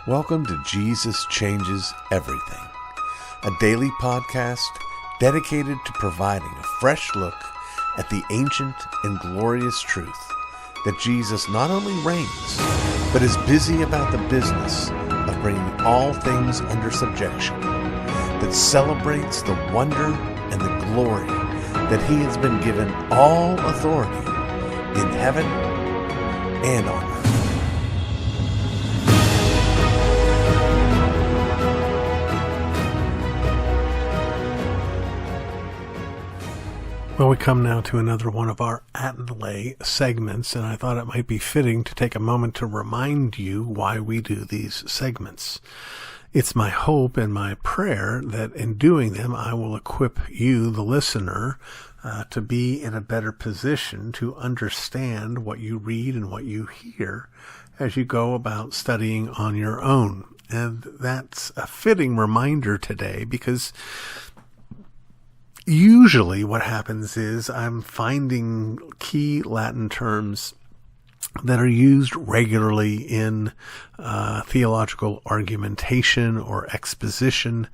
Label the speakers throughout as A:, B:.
A: Welcome to Jesus Changes Everything, a daily podcast dedicated to providing a fresh look at the ancient and glorious truth that Jesus not only reigns, but is busy about the business of bringing all things under subjection, that celebrates the wonder and the glory that he has been given all authority in heaven and on earth.
B: Well, we come now to another one of our Atin segments, and I thought it might be fitting to take a moment to remind you why we do these segments. It's my hope and my prayer that in doing them, I will equip you, the listener, to be in a better position to understand what you read and what you hear as you go about studying on your own. And that's a fitting reminder today because usually what happens is I'm finding key Latin terms that are used regularly in theological argumentation or exposition,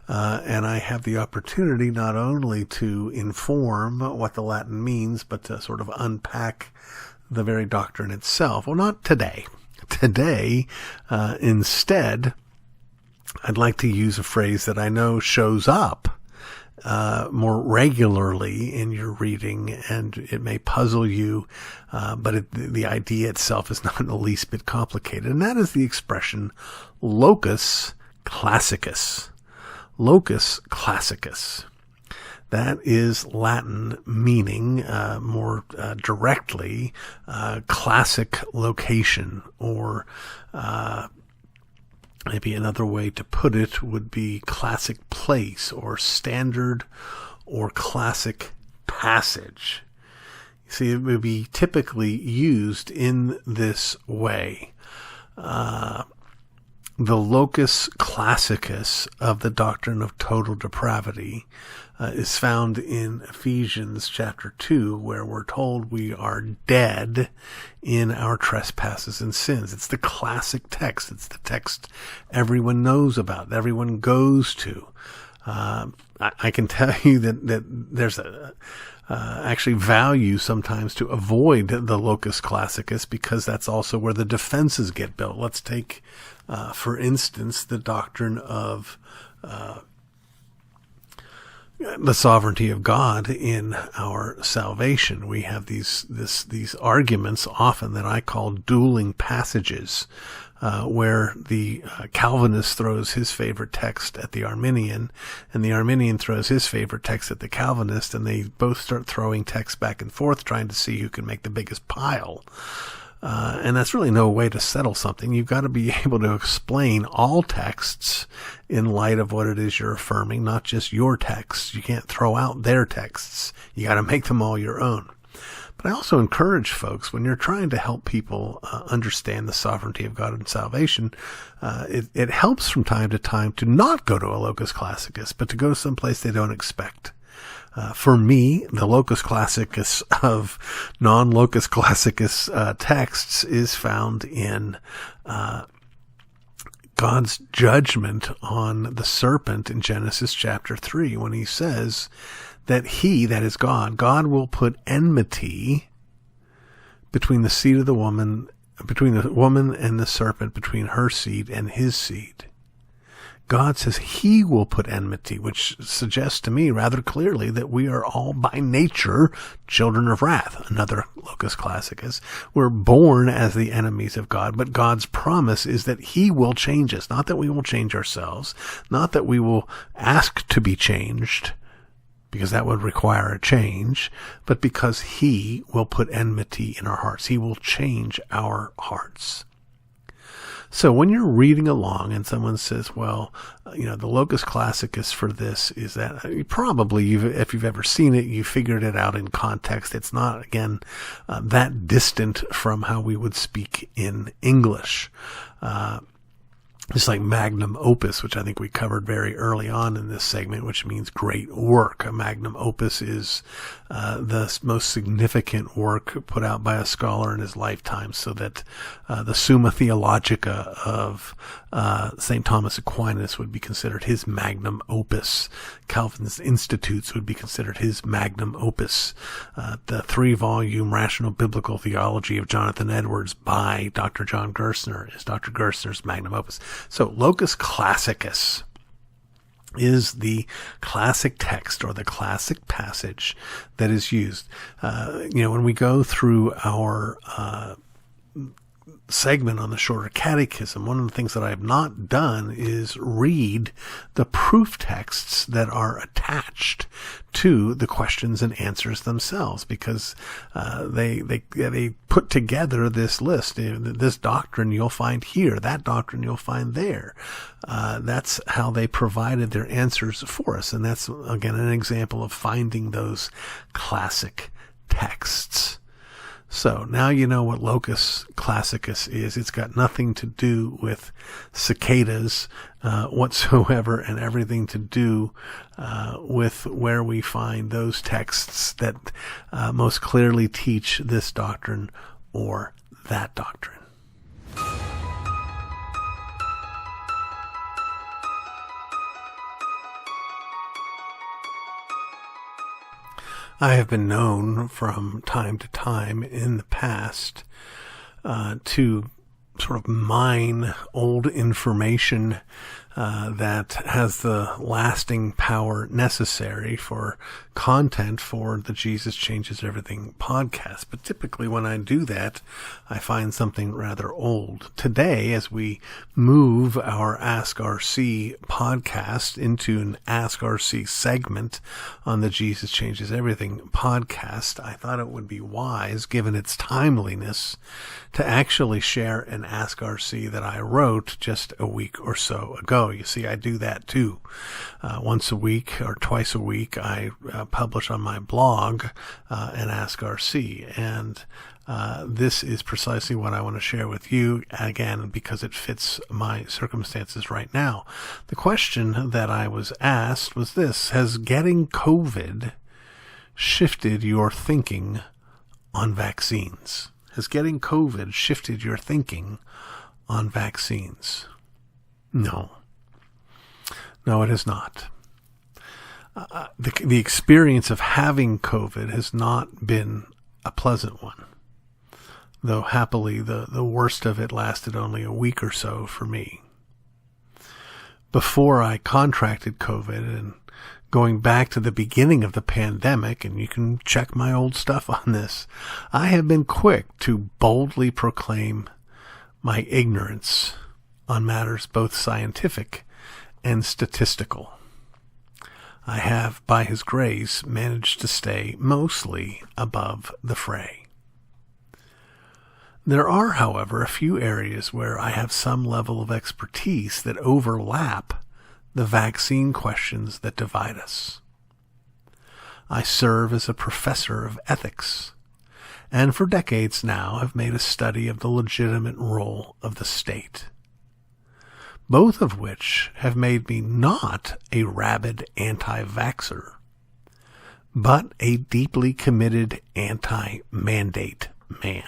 B: and I have the opportunity not only to inform what the Latin means, but to sort of unpack the very doctrine itself. Well, not today. Today, instead, I'd like to use a phrase that I know shows up more regularly in your reading, and it may puzzle you, but the idea itself is not in the least bit complicated, and that is the expression Locus Classicus. Locus Classicus. That is Latin meaning, more directly, classic location, or maybe another way to put it would be classic place or standard or classic passage. You see, it would be typically used in this way. The locus classicus of the doctrine of total depravity is found in Ephesians chapter 2, where we're told we are dead in our trespasses and sins. It's the classic text. It's the text everyone knows about, everyone goes to. I can tell you that there's actually value sometimes to avoid the locus classicus, because that's also where the defenses get built. Let's take, for instance, the doctrine of the sovereignty of God in our salvation. We have these arguments often that I call dueling passages, where the Calvinist throws his favorite text at the Arminian, and the Arminian throws his favorite text at the Calvinist, and they both start throwing texts back and forth, trying to see who can make the biggest pile. And that's really no way to settle something. You've got to be able to explain all texts in light of what it is you're affirming, not just your texts. You can't throw out their texts. You got to make them all your own. But I also encourage folks, when you're trying to help people understand the sovereignty of God and salvation, it helps from time to time to not go to a locus classicus, but to go someplace they don't expect. For me, the locus classicus of non-locus classicus texts is found in God's judgment on the serpent in Genesis chapter 3, when he says that he, that is God will put enmity between the seed of the woman, between the woman and the serpent, between her seed and his seed. God says he will put enmity, which suggests to me rather clearly that we are all by nature children of wrath. Another locus classicus. We're born as the enemies of God, but God's promise is that he will change us. Not that we will change ourselves, not that we will ask to be changed, because that would require a change, but because he will put enmity in our hearts. He will change our hearts. So when you're reading along and someone says, well, the locus classicus for this is that, probably if you've ever seen it, you figured it out in context. It's not, again, that distant from how we would speak in English. Just like magnum opus, which I think we covered very early on in this segment, which means great work. A magnum opus is the most significant work put out by a scholar in his lifetime, so that the Summa Theologica of St. Thomas Aquinas would be considered his magnum opus. Calvin's Institutes would be considered his magnum opus. The 3-volume Rational Biblical Theology of Jonathan Edwards by Dr. John Gerstner is Dr. Gerstner's magnum opus. So Locus Classicus is the classic text or the classic passage that is used. When we go through our segment on the Shorter Catechism, one of the things that I have not done is read the proof texts that are attached to the questions and answers themselves, because they put together this list. This doctrine you'll find here, that doctrine you'll find there. That's how they provided their answers for us, and that's again an example of finding those classic texts. So now you know what Locus Classicus is. It's got nothing to do with cicadas whatsoever, and everything to do with where we find those texts that most clearly teach this doctrine or that doctrine. I have been known from time to time in the past to sort of mine old information that has the lasting power necessary for content for the Jesus Changes Everything podcast. But typically when I do that, I find something rather old. Today, as we move our Ask RC podcast into an Ask RC segment on the Jesus Changes Everything podcast, I thought it would be wise, given its timeliness, to actually share an Ask RC that I wrote just a week or so ago. You see, I do that too. Once a week or twice a week, I publish on my blog an Ask RC, and this is precisely what I want to share with you, again, because it fits my circumstances right now. The question that I was asked was this: has getting COVID shifted your thinking on vaccines? Has getting COVID shifted your thinking on vaccines? No. No, it has not. The experience of having COVID has not been a pleasant one, though happily the worst of it lasted only a week or so for me. Before I contracted COVID, and going back to the beginning of the pandemic, and you can check my old stuff on this, I have been quick to boldly proclaim my ignorance on matters both scientific and statistical. I have, by His grace, managed to stay mostly above the fray. There are, however, a few areas where I have some level of expertise that overlap the vaccine questions that divide us. I serve as a professor of ethics, and for decades now have made a study of the legitimate role of the state, both of which have made me not a rabid anti-vaxxer, but a deeply committed anti-mandate man.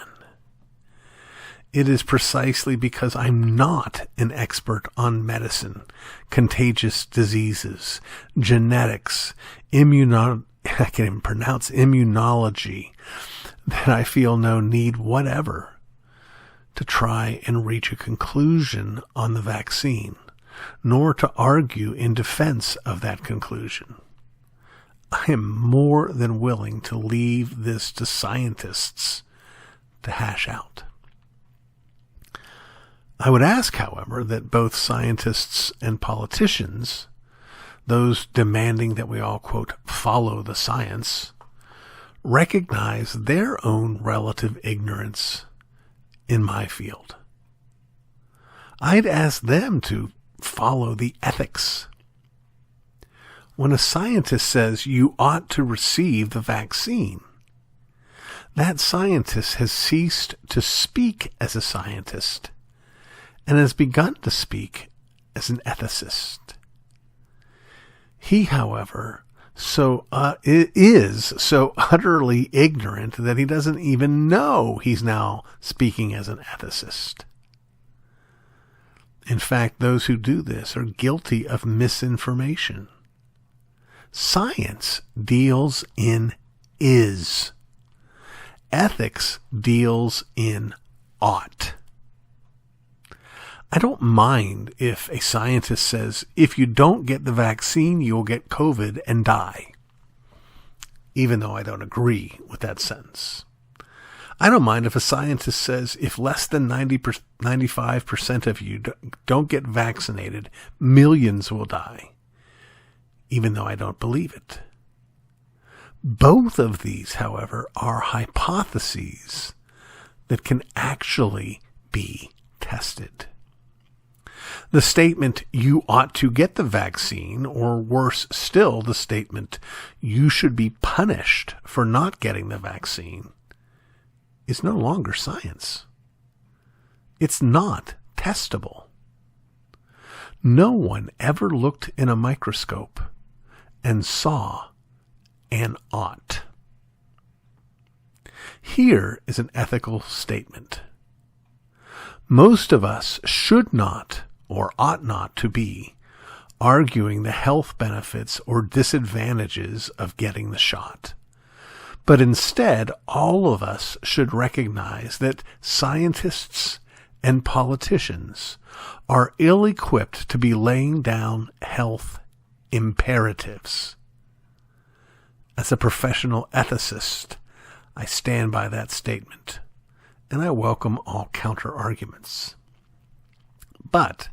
B: It is precisely because I'm not an expert on medicine, contagious diseases, genetics, I can't even pronounce immunology, that I feel no need whatever to try and reach a conclusion on the vaccine, nor to argue in defense of that conclusion. I am more than willing to leave this to scientists to hash out. I would ask, however, that both scientists and politicians, those demanding that we all, quote, follow the science, recognize their own relative ignorance in my field. I'd ask them to follow the ethics. When a scientist says you ought to receive the vaccine, that scientist has ceased to speak as a scientist and has begun to speak as an ethicist. He, however, is so utterly ignorant that he doesn't even know he's now speaking as an ethicist. In fact, those who do this are guilty of misinformation. Science deals in is. Ethics deals in ought. I don't mind if a scientist says, if you don't get the vaccine, you'll get COVID and die. Even though I don't agree with that sentence. I don't mind if a scientist says, if less than 95% of you don't get vaccinated, millions will die. Even though I don't believe it. Both of these, however, are hypotheses that can actually be tested. The statement, you ought to get the vaccine, or worse still, the statement, you should be punished for not getting the vaccine, is no longer science. It's not testable. No one ever looked in a microscope and saw an ought. Here is an ethical statement. Most of us should not, or ought not to be, arguing the health benefits or disadvantages of getting the shot. But instead, all of us should recognize that scientists and politicians are ill-equipped to be laying down health imperatives. As a professional ethicist, I stand by that statement, and I welcome all counter-arguments. But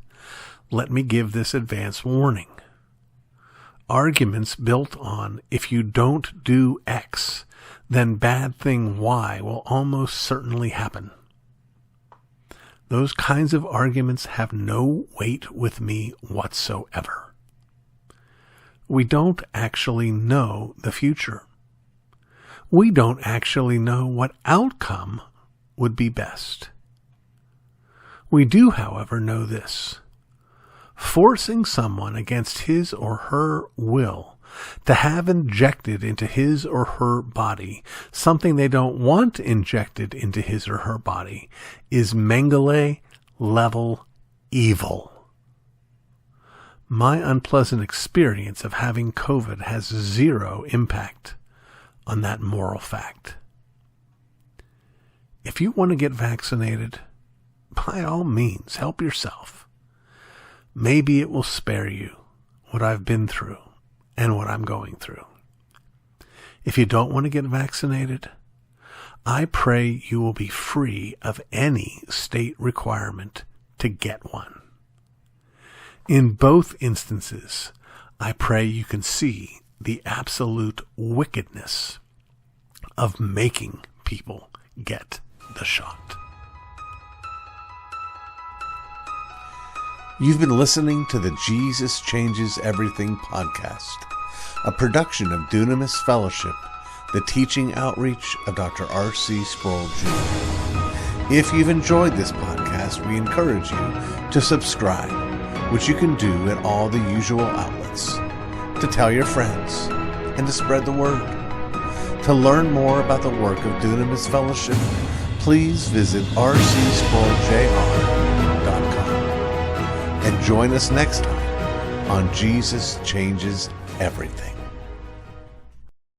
B: let me give this advance warning. Arguments built on, if you don't do X, then bad thing Y will almost certainly happen. Those kinds of arguments have no weight with me whatsoever. We don't actually know the future. We don't actually know what outcome would be best. We do, however, know this. Forcing someone against his or her will to have injected into his or her body something they don't want injected into his or her body is Mengele level evil. My unpleasant experience of having COVID has zero impact on that moral fact. If you want to get vaccinated, by all means, help yourself. Maybe it will spare you what I've been through and what I'm going through. If you don't want to get vaccinated, I pray you will be free of any state requirement to get one. In both instances, I pray you can see the absolute wickedness of making people get the shot.
A: You've been listening to the Jesus Changes Everything podcast, a production of Dunamis Fellowship, the teaching outreach of Dr. R.C. Sproul Jr. If you've enjoyed this podcast, we encourage you to subscribe, which you can do at all the usual outlets, to tell your friends, and to spread the word. To learn more about the work of Dunamis Fellowship, please visit rcsproulJR.com. And join us next time on Jesus Changes Everything.